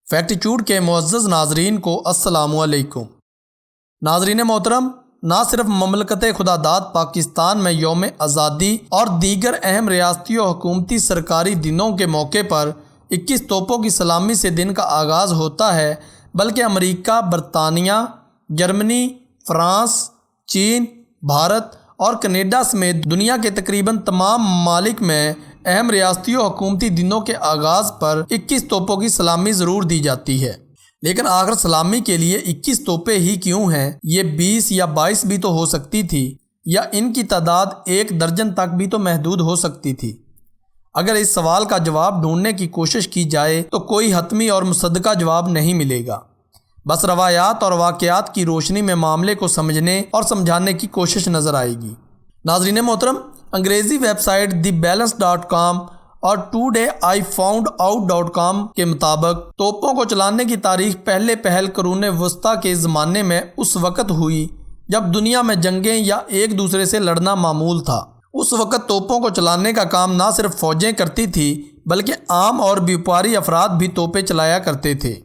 فیکٹیچیوڈ کے معزز ناظرین کو السلام علیکم۔ ناظرین محترم، نہ صرف مملکت خدا داد پاکستان میں یوم آزادی اور دیگر اہم ریاستی و حکومتی سرکاری دنوں کے موقع پر 21 توپوں کی سلامی سے دن کا آغاز ہوتا ہے، بلکہ امریکہ، برطانیہ، جرمنی، فرانس، چین، بھارت اور کینیڈا سمیت دنیا کے تقریباً تمام ممالک میں اہم ریاستی و حکومتی دنوں کے آغاز پر 21 توپوں کی سلامی ضرور دی جاتی ہے۔ لیکن آخر سلامی کے لیے 21 توپیں ہی کیوں ہیں؟ یہ 20 یا 22 بھی تو ہو سکتی تھی، یا ان کی تعداد 1 درجن تک بھی تو محدود ہو سکتی تھی۔ اگر اس سوال کا جواب ڈھونڈنے کی کوشش کی جائے تو کوئی حتمی اور مصدقہ جواب نہیں ملے گا۔ بس روایات اور واقعات کی روشنی میں معاملے کو سمجھنے اور سمجھانے کی کوشش نظر آئے گی۔ ناظرین محترم، انگریزی ویب سائٹ thebalance.com اور todayIfoundout.com کے مطابق توپوں کو چلانے کی تاریخ پہل قرون وسطیٰ کے زمانے میں اس وقت ہوئی جب دنیا میں جنگیں یا ایک دوسرے سے لڑنا معمول تھا۔ اس وقت توپوں کو چلانے کا کام نہ صرف فوجیں کرتی تھی بلکہ عام اور بیوپاری افراد بھی توپیں چلایا کرتے تھے۔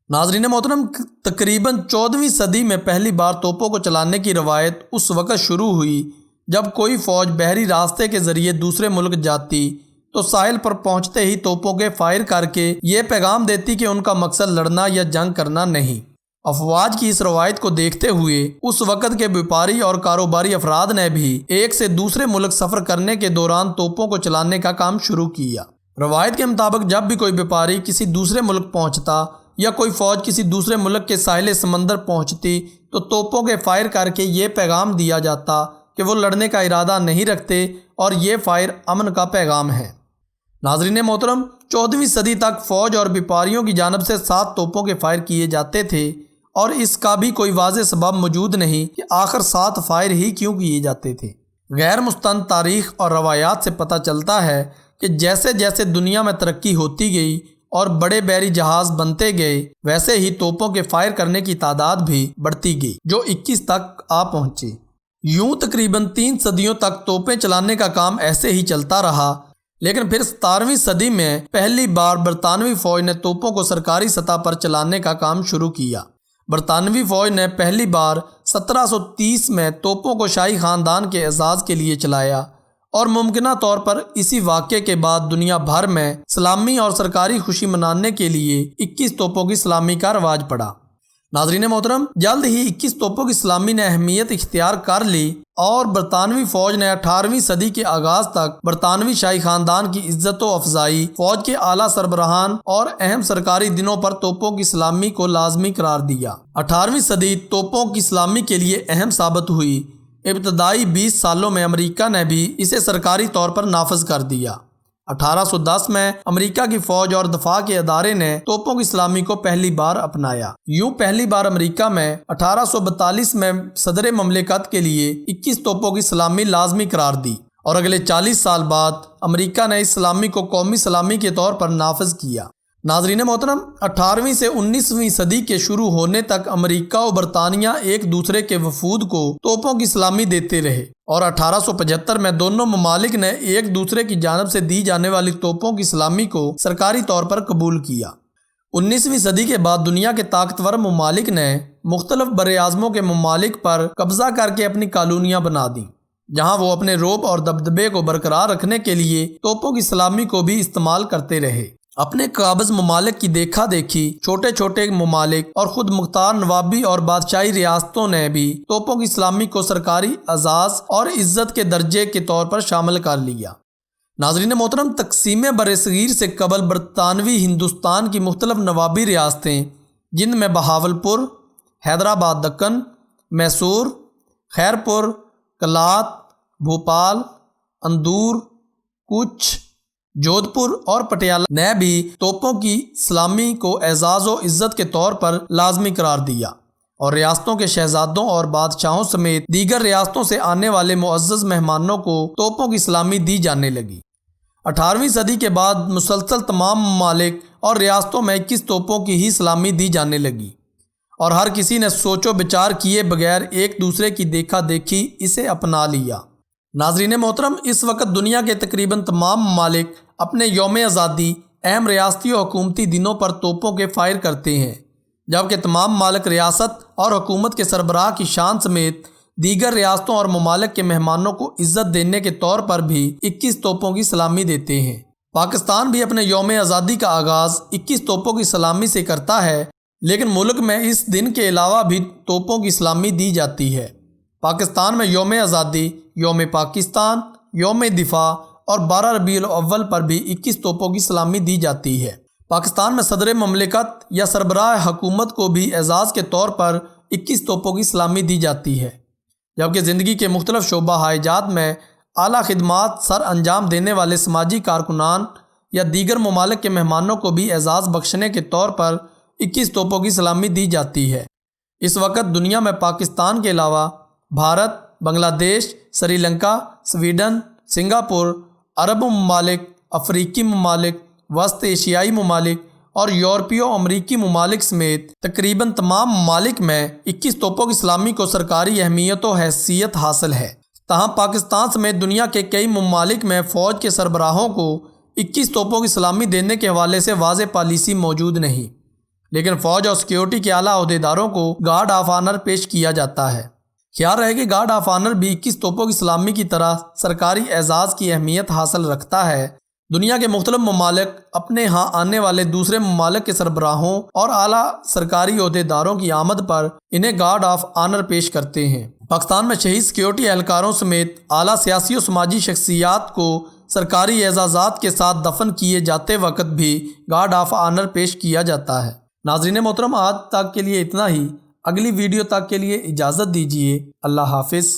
ناظرین محترم، تقریباً 14ویں صدی میں پہلی بار توپوں کو چلانے کی روایت اس وقت شروع ہوئی جب کوئی فوج بحری راستے کے ذریعے دوسرے ملک جاتی تو ساحل پر پہنچتے ہی توپوں کے فائر کر کے یہ پیغام دیتی کہ ان کا مقصد لڑنا یا جنگ کرنا نہیں۔ افواج کی اس روایت کو دیکھتے ہوئے اس وقت کے بیوپاری اور کاروباری افراد نے بھی ایک سے دوسرے ملک سفر کرنے کے دوران توپوں کو چلانے کا کام شروع کیا۔ روایت کے مطابق جب بھی کوئی بیوپاری کسی دوسرے ملک پہنچتا یا کوئی فوج کسی دوسرے ملک کے ساحل سمندر پہنچتی تو توپوں کے فائر کر کے یہ پیغام دیا جاتا کہ وہ لڑنے کا ارادہ نہیں رکھتے اور یہ فائر امن کا پیغام ہے۔ ناظرین محترم، 14ویں صدی تک فوج اور بیوپاریوں کی جانب سے 7 توپوں کے فائر کیے جاتے تھے، اور اس کا بھی کوئی واضح سبب موجود نہیں کہ آخر 7 فائر ہی کیوں کیے جاتے تھے۔ غیر مستند تاریخ اور روایات سے پتہ چلتا ہے کہ جیسے جیسے دنیا میں ترقی ہوتی گئی اور بڑے بحری جہاز بنتے گئے، ویسے ہی توپوں کے فائر کرنے کی تعداد بھی بڑھتی گئی، جو 21 تک آ پہنچی۔ یوں تقریباً 3 صدیوں تک توپیں چلانے کا کام ایسے ہی چلتا رہا، لیکن پھر 17ویں صدی میں پہلی بار برطانوی فوج نے توپوں کو سرکاری سطح پر چلانے کا کام شروع کیا۔ برطانوی فوج نے پہلی بار 1730 میں توپوں کو شاہی خاندان کے اعزاز کے لیے چلایا، اور ممکنہ طور پر اسی واقعے کے بعد دنیا بھر میں سلامی اور سرکاری خوشی منانے کے لیے 21 توپوں کی سلامی کا رواج پڑا۔ ناظرین محترم، جلد ہی 21 توپوں کی سلامی نے اہمیت اختیار کر لی، اور برطانوی فوج نے 18ویں صدی کے آغاز تک برطانوی شاہی خاندان کی عزت و افزائی، فوج کے اعلیٰ سربراہان اور اہم سرکاری دنوں پر توپوں کی سلامی کو لازمی قرار دیا۔ 18ویں صدی توپوں کی سلامی کے لیے اہم ثابت ہوئی۔ ابتدائی 20 سالوں میں امریکہ نے بھی اسے سرکاری طور پر نافذ کر دیا۔ 1810 میں امریکہ کی فوج اور دفاع کے ادارے نے توپوں کی سلامی کو پہلی بار اپنایا۔ یوں پہلی بار امریکہ میں 1842 میں صدر مملکت کے لیے 21 توپوں کی سلامی لازمی قرار دی، اور اگلے 40 سال بعد امریکہ نے اس سلامی کو قومی سلامی کے طور پر نافذ کیا۔ ناظرین محترم، 18ویں سے 19ویں صدی کے شروع ہونے تک امریکہ و برطانیہ ایک دوسرے کے وفود کو توپوں کی سلامی دیتے رہے، اور 1875 میں دونوں ممالک نے ایک دوسرے کی جانب سے دی جانے والی توپوں کی سلامی کو سرکاری طور پر قبول کیا۔ 19ویں صدی کے بعد دنیا کے طاقتور ممالک نے مختلف براعظموں کے ممالک پر قبضہ کر کے اپنی کالونیاں بنا دیں، جہاں وہ اپنے رعب اور دبدبے کو برقرار رکھنے کے لیے توپوں کی سلامی کو بھی استعمال کرتے رہے۔ اپنے قابض ممالک کی دیکھا دیکھی چھوٹے چھوٹے ممالک اور خود مختار نوابی اور بادشاہی ریاستوں نے بھی توپوں کی سلامی کو سرکاری اعزاز اور عزت کے درجے کے طور پر شامل کر لیا۔ ناظرین محترم، تقسیم برصغیر سے قبل برطانوی ہندوستان کی مختلف نوابی ریاستیں، جن میں بہاولپور، حیدرآباد دکن، میسور، خیرپور، کلات، بھوپال، اندور، کچھ، جودھ پور اور پٹیالہ نے بھی توپوں کی سلامی کو اعزاز و عزت کے طور پر لازمی قرار دیا، اور ریاستوں کے شہزادوں اور بادشاہوں سمیت دیگر ریاستوں سے آنے والے معزز مہمانوں کو توپوں کی سلامی دی جانے لگی۔ 18ویں صدی کے بعد مسلسل تمام ممالک اور ریاستوں میں 21 توپوں کی ہی سلامی دی جانے لگی، اور ہر کسی نے سوچ و بچار کیے بغیر ایک دوسرے کی دیکھا دیکھی اسے اپنا لیا۔ ناظرین محترم، اس وقت دنیا کے تقریباً تمام ممالک اپنے یوم آزادی اہم ریاستی اور حکومتی دنوں پر توپوں کے فائر کرتے ہیں، جبکہ تمام ممالک ریاست اور حکومت کے سربراہ کی شان سمیت دیگر ریاستوں اور ممالک کے مہمانوں کو عزت دینے کے طور پر بھی 21 توپوں کی سلامی دیتے ہیں۔ پاکستان بھی اپنے یوم آزادی کا آغاز 21 توپوں کی سلامی سے کرتا ہے، لیکن ملک میں اس دن کے علاوہ بھی توپوں کی سلامی دی جاتی ہے۔ پاکستان میں یوم آزادی، یوم پاکستان، یوم دفاع اور 12 ربیع الاول پر بھی 21 توپوں کی سلامی دی جاتی ہے۔ پاکستان میں صدر مملکت یا سربراہ حکومت کو بھی اعزاز کے طور پر 21 توپوں کی سلامی دی جاتی ہے، جبکہ زندگی کے مختلف شعبہ جات میں اعلیٰ خدمات سر انجام دینے والے سماجی کارکنان یا دیگر ممالک کے مہمانوں کو بھی اعزاز بخشنے کے طور پر 21 توپوں کی سلامی دی جاتی ہے۔ اس وقت دنیا میں پاکستان کے علاوہ بھارت، بنگلہ دیش، سری لنکا، سویڈن، سنگاپور، عرب ممالک، افریقی ممالک، وسط ایشیائی ممالک اور یورپی و امریکی ممالک سمیت تقریباً تمام ممالک میں 21 توپوں کی سلامی کو سرکاری اہمیت و حیثیت حاصل ہے۔ تاہم پاکستان سمیت دنیا کے کئی ممالک میں فوج کے سربراہوں کو 21 توپوں کی سلامی دینے کے حوالے سے واضح پالیسی موجود نہیں، لیکن فوج اور سیکیورٹی کے اعلیٰ عہدیداروں کو گارڈ آف آنر پیش کیا جاتا ہے۔ خیال رہے کہ گارڈ آف آنر بھی 21 توپوں کی سلامی کی طرح سرکاری اعزاز کی اہمیت حاصل رکھتا ہے۔ دنیا کے مختلف ممالک اپنے ہاں آنے والے دوسرے ممالک کے سربراہوں اور اعلیٰ سرکاری عہدیداروں کی آمد پر انہیں گارڈ آف آنر پیش کرتے ہیں۔ پاکستان میں شہید سیکیورٹی اہلکاروں سمیت اعلیٰ سیاسی و سماجی شخصیات کو سرکاری اعزازات کے ساتھ دفن کیے جاتے وقت بھی گارڈ آف آنر پیش کیا جاتا ہے۔ ناظرین محترم، آج تک کے لیے اتنا ہی۔ اگلی ویڈیو تک کے لیے اجازت دیجیے۔ اللہ حافظ۔